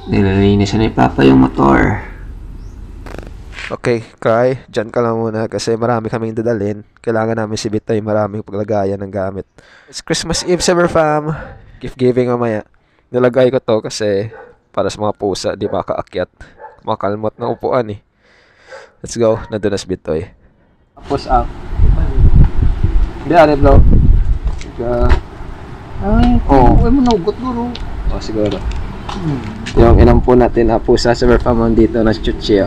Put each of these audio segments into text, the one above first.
Nililinisan ni Papa yung motor. Okay, Kai, dyan ka lang muna kasi marami kaming dadalhin. Kailangan namin si Bitoy, maraming paglagayan ng gamit. It's Christmas Eve, Summer Fam. Gift giving mamaya. Nilagay ko to kasi para sa mga pusa, di makaakyat. Makalmot na upuan eh. Let's go, nandun na si Bitoy. Push up. Hindi, ari bro. Ay, ay mo naugot bro. Oh, siguro. Yung inampo natin pusa sa Summer dito na chuchi.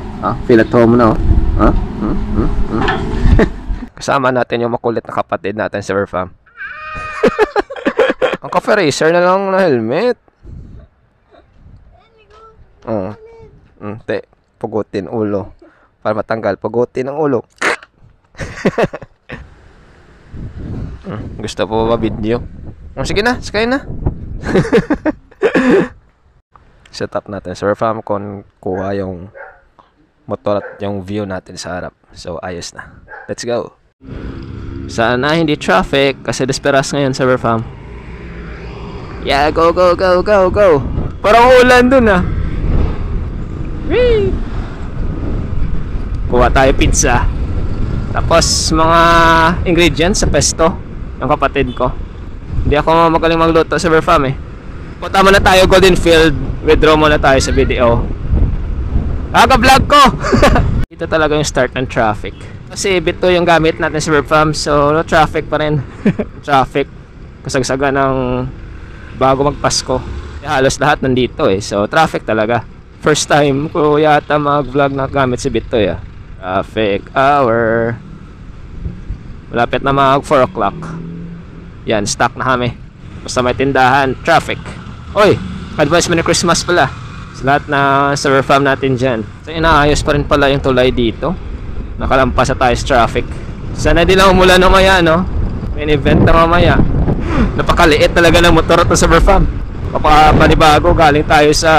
Feel at home na. Kasama natin yung makulit na kapatid natin sa Fam. Ang cafe racer na lang na helmet. Pugutin ulo. Para matanggal, pugutin ang ulo. Gusto po ba video? Sige na, sakay na. Set up natin sa Fam kung kuha yung motor at yung view natin sa harap. So, ayos na. Let's go. Sana hindi traffic kasi desperas ngayon sa Fam. Yeah, go, go, go, go, go. Parang ulan dun ah. Whee! Kuha tayo pizza. Tapos mga ingredients sa pesto ng kapatid ko. Hindi ako magaling magluto sa Fam eh. Punta muna tayo Golden Field. Withdraw muna tayo sa video. Ka-vlog ko! Ito talaga yung start ng traffic. Kasi bito yung gamit natin sa Fam. So no traffic pa rin. Traffic. Kasagsaga ng bago magpasko. Halos lahat nandito eh. So traffic talaga. First time ko yata mag-vlog na gamit si Bitoy ah. Traffic hour. Malapit na mag 4 o'clock. Yan, stuck na kami. Basta may tindahan, traffic. Oy, advance mo na Christmas pala sa lahat na server farm natin dyan. So inaayos pa rin pala yung tulay dito. Nakalampas sa tayo sa traffic. Sana di lang umulan mamaya no. May event na mamaya. Napakaliit talaga ng motor at server farm. Panibago, galing tayo sa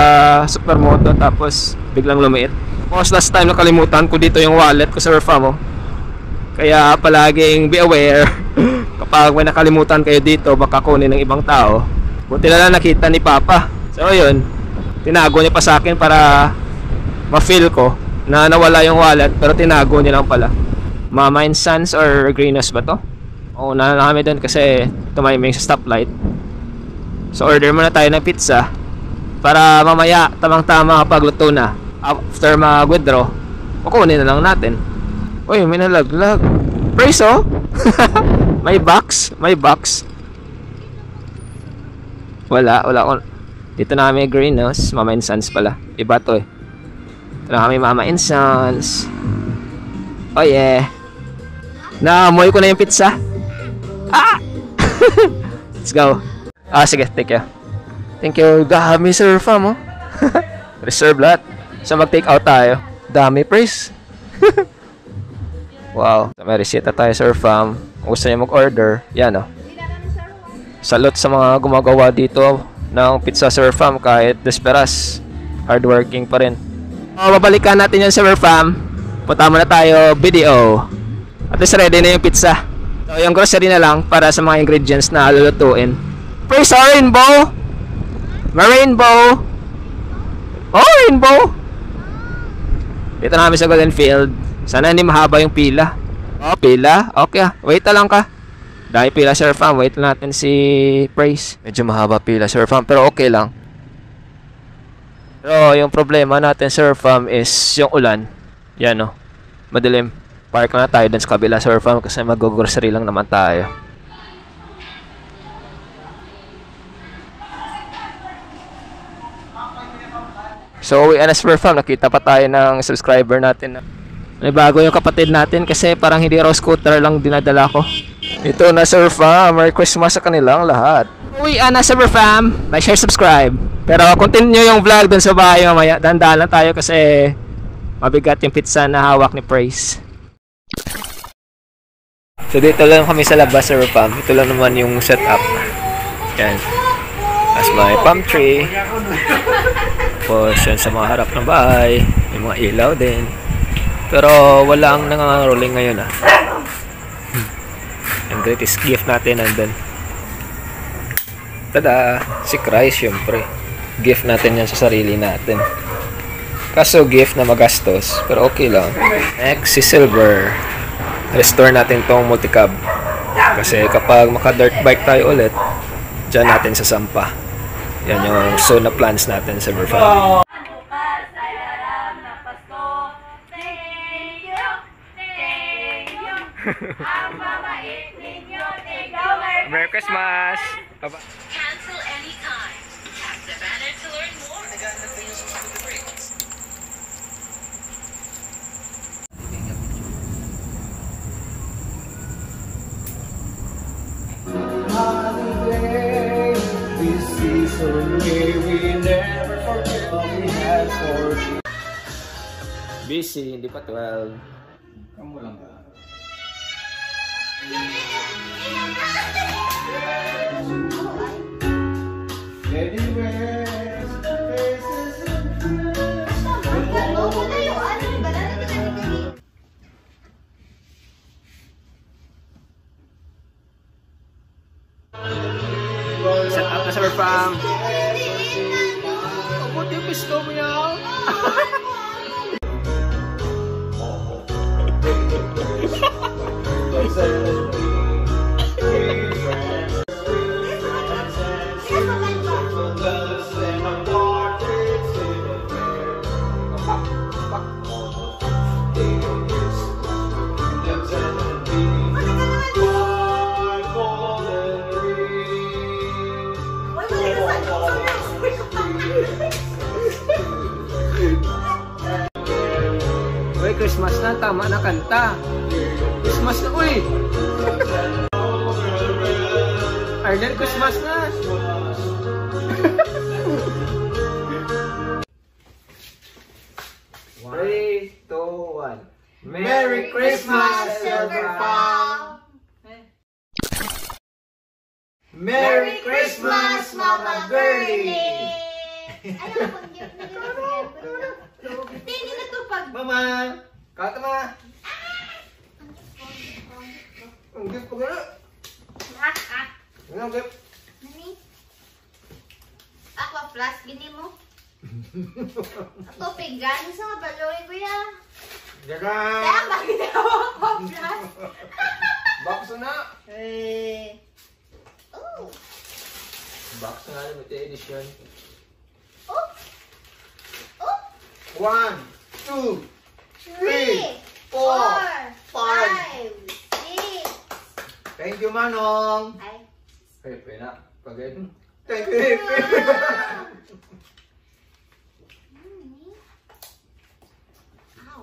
supermoto tapos biglang lumiit. Tapos last time nakalimutan ko dito yung wallet ko sa farm oh. Kaya palaging be aware. Kapag may nakalimutan kayo dito baka kunin ng ibang tao. Buti na lang nakita ni Papa. So yun, tinago niya pa sa akin para ma-feel ko na nawala yung wallet pero tinago niya lang pala. Mama and Sons or Greenos ba to? Oo, na kami doon kasi tumiming sa stoplight. So order muna tayo ng pizza para mamaya tamang-tama kapag luto na. After mag-withdraw, kukunin na lang natin. Uy, may nalaglag. Praise oh! May box? May box? Wala ko. Dito na kami Greenhouse, Mama and Sons pala. Iba to eh. Dito na kami Mama and Sons. Oh yeah. Naamoy ko na yung pizza. Let's go. Sige, thank you. Thank you. Dami sir fam oh. Reserve lahat. So mag-take out tayo. Dami praise. Wow. So, may resita tayo sir fam. Kung gusto niyo mag-order, yan oh. Salute sa mga gumagawa dito ng pizza sir fam kahit desperas. Hardworking pa rin. Babalikan natin yan sir fam. Punta muna tayo video. At least ready na yung pizza. So yung grocery na lang para sa mga ingredients na lulutuin. Praise our rainbow. May rainbow. Oh, rainbow. Dito na kami sa Golden Field. Sana hindi mahaba yung pila. Oh, pila? Okay wait na lang ka. Dahil pila sir fam, wait natin si Praise. Medyo mahaba pila sir fam, pero okay lang. Pero yung problema natin sir fam is yung ulan. Yan oh, madilim. Park na tayo dun sa kabila sir fam kasi mag-grocery lang naman tayo. So uwi na sir fam, nakita pa tayo ng subscriber natin. May bago yung kapatid natin kasi parang hindi raw scooter lang dinadala ko. Ito na sir fam, Merry Christmas sa kanilang lahat. Uwi na sir fam, like, share, subscribe. Pero continue yung vlog dun sa bahay mamaya. Dahan-dahan lang tayo kasi mabigat yung pizza na hawak ni Praise. So dito lang kami sa labas sir fam. Ito lang naman yung setup. Yan. As may palm tree. Tapos yan sa mga harap ng bahay. May mga ilaw din. Pero walang nangangaroling ngayon ah. Ang greatest gift natin nandun. Tada! Si Christ syempre. Gift natin yan sa sarili natin. Kaso gift na magastos, pero okay lang. Next, si Silver. Restore natin tong multicab. Kasi kapag maka-dirt bike tayo ulit, dyan natin sa sampa. Yan yung zone na plans natin sa Silver Farm. Merry Christmas! Cancel anytime. Tap the banner to learn more. This season we never forget what we had for you. Busy, hindi pa 12. Kamu lang ba? Set up na sa Farm. Buti yung pisto mo yan. Uy, Christmas na, tama na kanta. Christmas na, uy! Arlen, Christmas na! 3, 2, 1. Merry Christmas, Silver Farm! Merry Christmas, Mama Girlie! Ayaw ko, gift na gift. Tingin na to pag... Mama! Kata ma! Ang gift ko gano'n! Ang gift! Nani? Aqua Plus, gini mo? Ito, pigan. Isa nga baloy, kuya. Jaga! Kaya bakit ako Aqua Plus? Box na! Oh! Box na nga yung edition. Oh! Oh! 1, 2, 3, 4, 5, 6. Thank you, Manong! Ay. Pepe na. Pagay. Thank you, Pepe! Ow.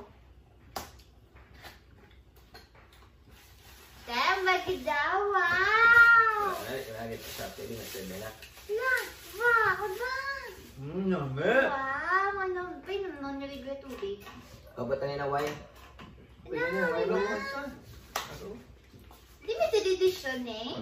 Tama kita, wow! Ay, lagi sa pili na sa na. La, wow, ako ba? Name! Wow, ano, pinunod niyo libre tubig. Kabatan ni na wine. Na, diba? Limited edition eh.